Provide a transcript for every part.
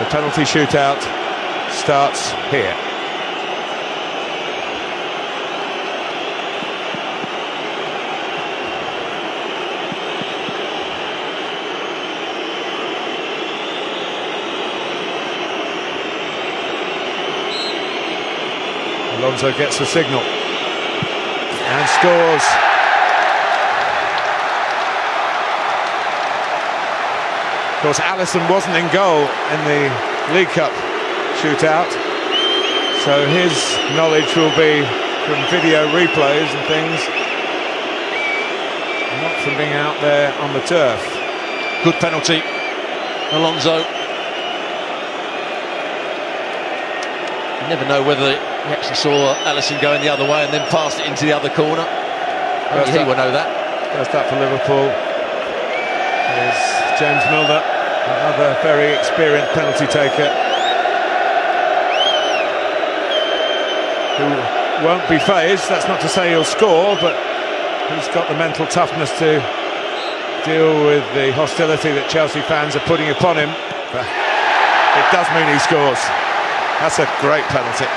The penalty shootout starts here. Alonso gets the signal and scores. Of course, Alisson wasn't in goal in the League Cup shootout, so his knowledge will be from video replays and things, not from being out there on the turf. Good penalty, Alonso. You never know whether he actually saw Alisson going the other way and then passed it into the other corner. Only he will know that. First up for Liverpool is James Milner, another very experienced penalty taker, who won't be phased. That's not to say he'll score, but he's got the mental toughness to deal with the hostility that Chelsea fans are putting upon him. But it does mean he scores. That's a great penalty.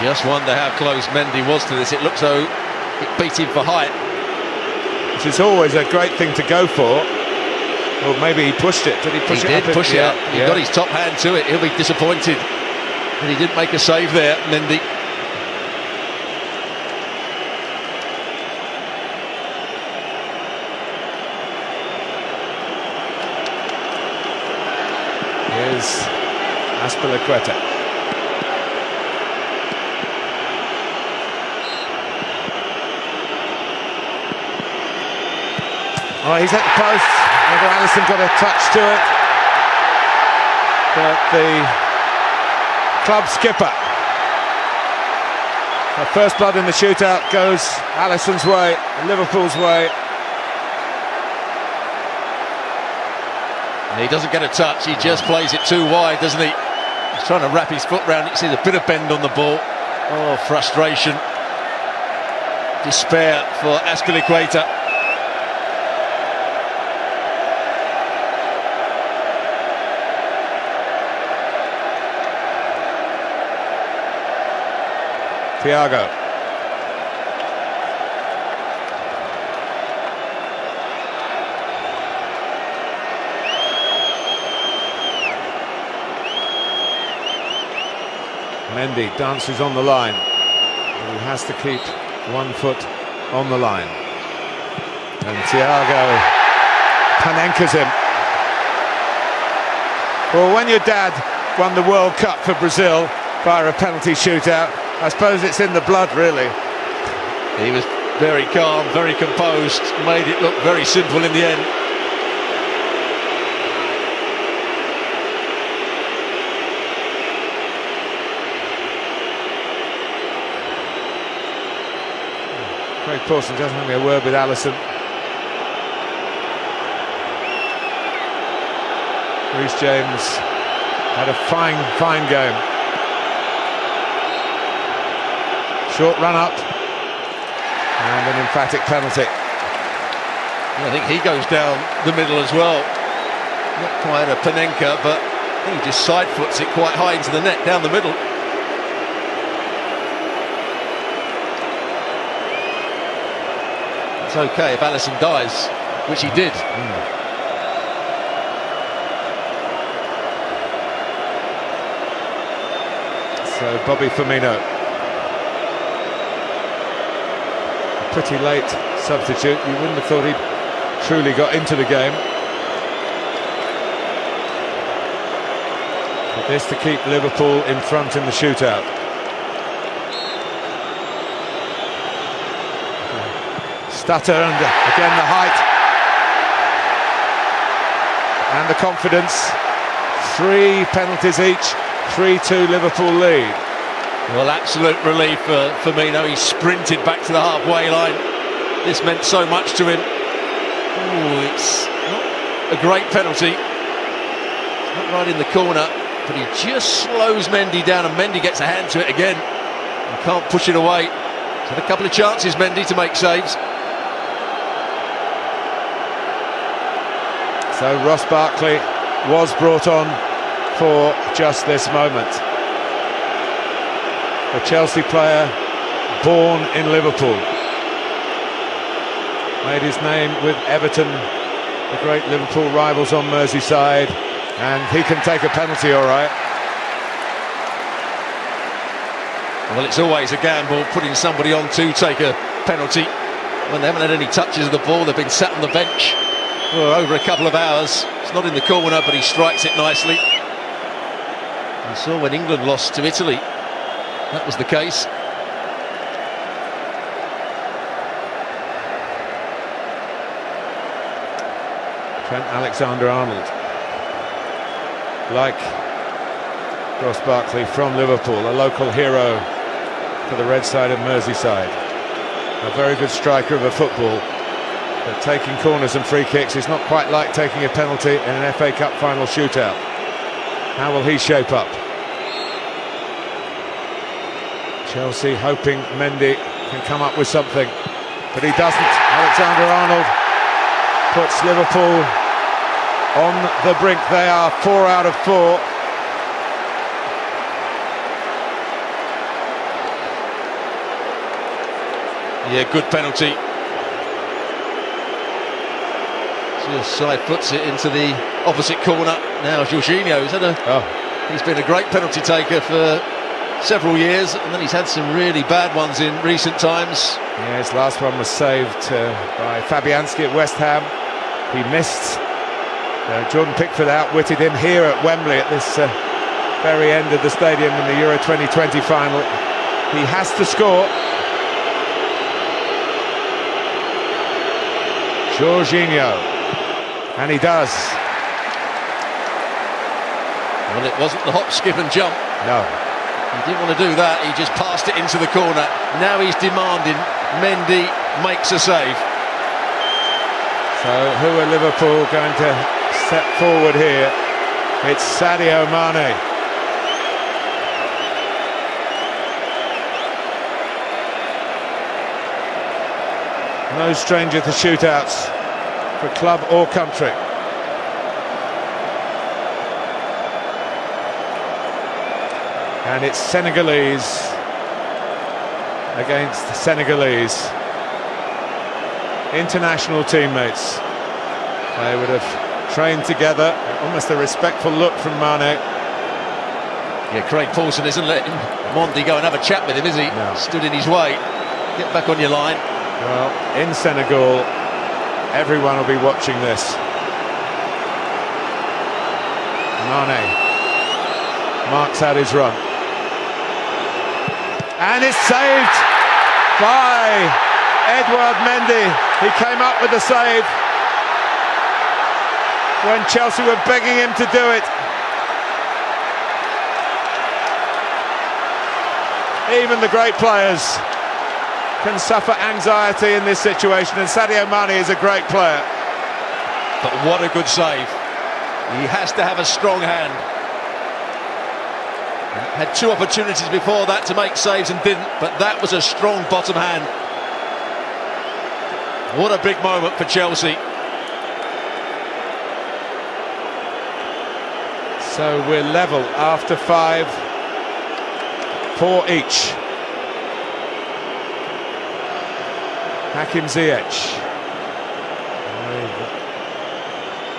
Just wonder how close Mendy was to this. It looks though it beat him for height. Which is always a great thing to go for. Or maybe he pushed it. Did he push it up? He did push it up. He got his top hand to it. He'll be disappointed that he didn't make a save there, Mendy. Here's Azpilicueta. Oh, he's at the post. Whether Alisson got a touch to it, but the club skipper, the first blood in the shootout, goes Alisson's way, Liverpool's way. And he doesn't get a touch, he just plays it too wide, doesn't he? He's trying to wrap his foot round it. You see a bit of bend on the ball. Oh, frustration, despair for Azpilicueta. Thiago. Mendy dances on the line. He has to keep 1 foot on the line. And Thiago panenkes him. Well, when your dad won the World Cup for Brazil via a penalty shootout, I suppose it's in the blood, really. He was very calm, very composed, made it look very simple in the end. Craig Pawson doesn't have a word with Alisson. Reece James had a fine game. Short run up and an emphatic penalty. I think he goes down the middle as well. Not quite a Panenka, but he just side foots it quite high into the net down the middle. It's okay if Alisson dies, which he did. So Bobby Firmino, pretty late substitute. You wouldn't have thought he'd truly got into the game. But this to keep Liverpool in front in the shootout. Stutter, and again the height and the confidence. 3 penalties each, 3-2 Liverpool lead. Well, absolute relief for Firmino. He sprinted back to the halfway line. This meant so much to him. Ooh, it's not a great penalty. It's not right in the corner, but he just slows Mendy down, and Mendy gets a hand to it again. He can't push it away. He's had a couple of chances, Mendy, to make saves. So Ross Barkley was brought on for just this moment. A Chelsea player born in Liverpool. Made his name with Everton, the great Liverpool rivals on Merseyside, and he can take a penalty all right. Well, it's always a gamble putting somebody on to take a penalty when they haven't had any touches of the ball. They've been sat on the bench for over a couple of hours. It's not in the corner, but he strikes it nicely. You saw when England lost to Italy, that was the case. Trent Alexander-Arnold, like Ross Barkley, from Liverpool, a local hero for the red side of Merseyside. A very good striker of a football, but taking corners and free kicks is not quite like taking a penalty in an FA Cup final shootout. How will he shape up? Chelsea hoping Mendy can come up with something, but he doesn't. Alexander-Arnold puts Liverpool on the brink. They are 4 out of 4. Yeah, good penalty. Just side puts it into the opposite corner. Now Jorginho's he's been a great penalty taker for several years, and then he's had some really bad ones in recent times. Yeah, his last one was saved by Fabianski at West Ham. He missed. Jordan Pickford outwitted him here at Wembley at this very end of the stadium in the Euro 2020 final. He has to score. Jorginho, and he does. Well, it wasn't the hop, skip and jump. No. He didn't want to do that, he just passed it into the corner. Now he's demanding Mendy makes a save. So who are Liverpool going to step forward here? It's Sadio Mane. No stranger to shootouts for club or country. And it's Senegalese against Senegalese. International teammates. They would have trained together. Almost a respectful look from Mane. Yeah, Craig Paulson isn't letting Mendy go and have a chat with him, is he? No. Stood in his way. Get back on your line. Well, in Senegal, everyone will be watching this. Mane marks out his run. And it's saved by Edouard Mendy. He came up with the save when Chelsea were begging him to do it. Even the great players can suffer anxiety in this situation, and Sadio Mane is a great player. But what a good save. He has to have a strong hand. Had two opportunities before that to make saves and didn't, but that was a strong bottom hand. What a big moment for Chelsea. So we're level after 5, 4 each. Hakim Ziyech,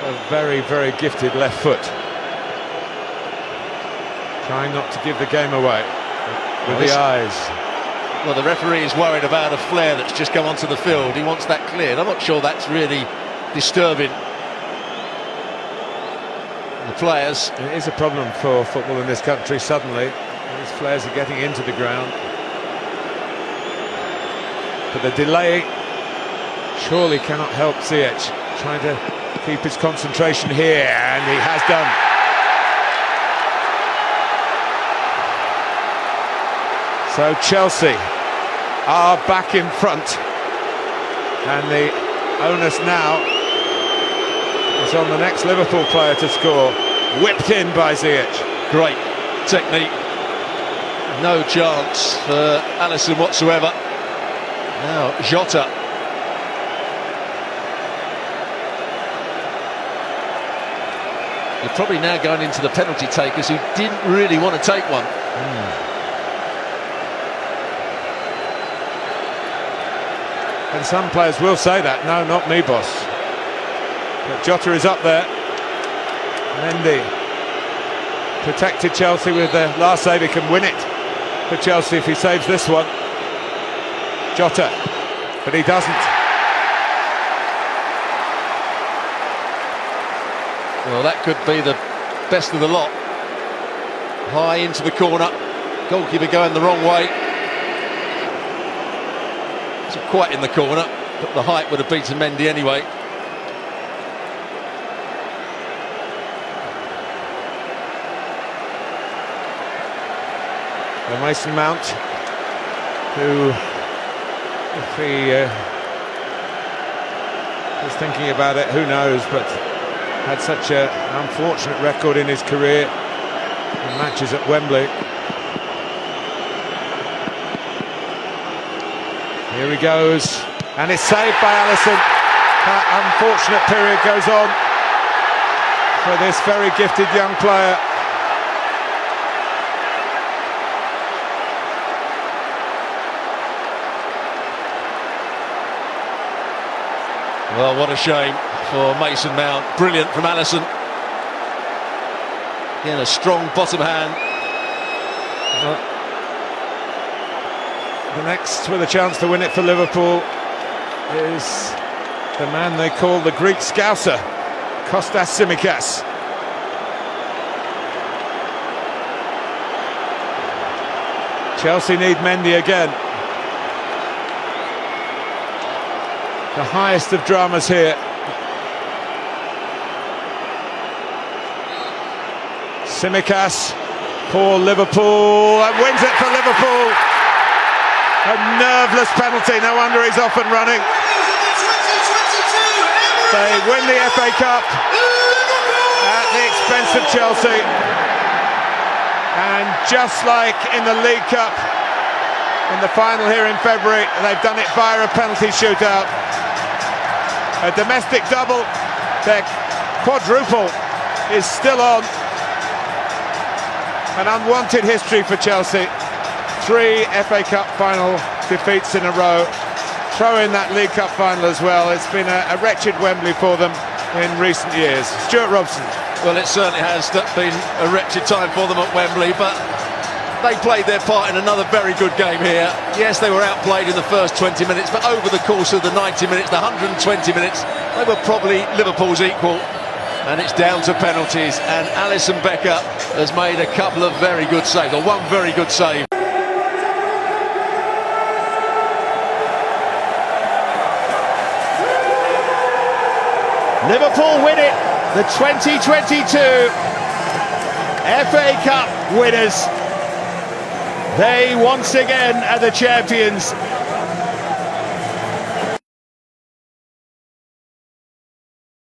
a very, very gifted left foot, trying not to give the game away with the eyes. Well, the referee is worried about a flare that's just come onto the field. He wants that cleared. I'm not sure that's really disturbing the players. It is a problem for football in this country. Suddenly these flares are getting into the ground. But the delay surely cannot help Ziyech, trying to keep his concentration here, and he has done. So Chelsea are back in front, and the onus now is on the next Liverpool player to score. Whipped in by Ziyech. Great technique. No chance for Alisson whatsoever. Now Jota. You're probably now going into the penalty takers who didn't really want to take one. And some players will say that. No, not me, boss. But Jota is up there. Mendy protected Chelsea with the last save. He can win it for Chelsea if he saves this one. Jota, but he doesn't. Well, that could be the best of the lot. High into the corner. Goalkeeper going the wrong way. It's not quite in the corner, but the height would have beaten Mendy anyway. Well, Mason Mount, who, if he was thinking about it, who knows, but had such an unfortunate record in his career in matches at Wembley. Here he goes, and it's saved by Alisson. That unfortunate period goes on for this very gifted young player. Well, what a shame for Mason Mount. Brilliant from Alisson. Again, a strong bottom hand. The next with a chance to win it for Liverpool is the man they call the Greek Scouser, Kostas Tsimikas. Chelsea need Mendy again. The highest of dramas here. Tsimikas for Liverpool, and wins it for Liverpool. A nerveless penalty, no wonder he's off and running. They win the FA Cup at the expense of Chelsea. And just like in the League Cup, in the final here in February, they've done it via a penalty shootout. A domestic double, their quadruple is still on. An unwanted history for Chelsea. 3 FA Cup final defeats in a row. Throw in that League Cup final as well. It's been a wretched Wembley for them in recent years. Stuart Robson. Well, it certainly has been a wretched time for them at Wembley, but they played their part in another very good game here. Yes, they were outplayed in the first 20 minutes, but over the course of the 90 minutes, the 120 minutes, they were probably Liverpool's equal. And it's down to penalties, and Alisson Becker has made a couple of very good saves, or one very good save. Liverpool win it, the 2022 FA Cup winners. They once again are the champions.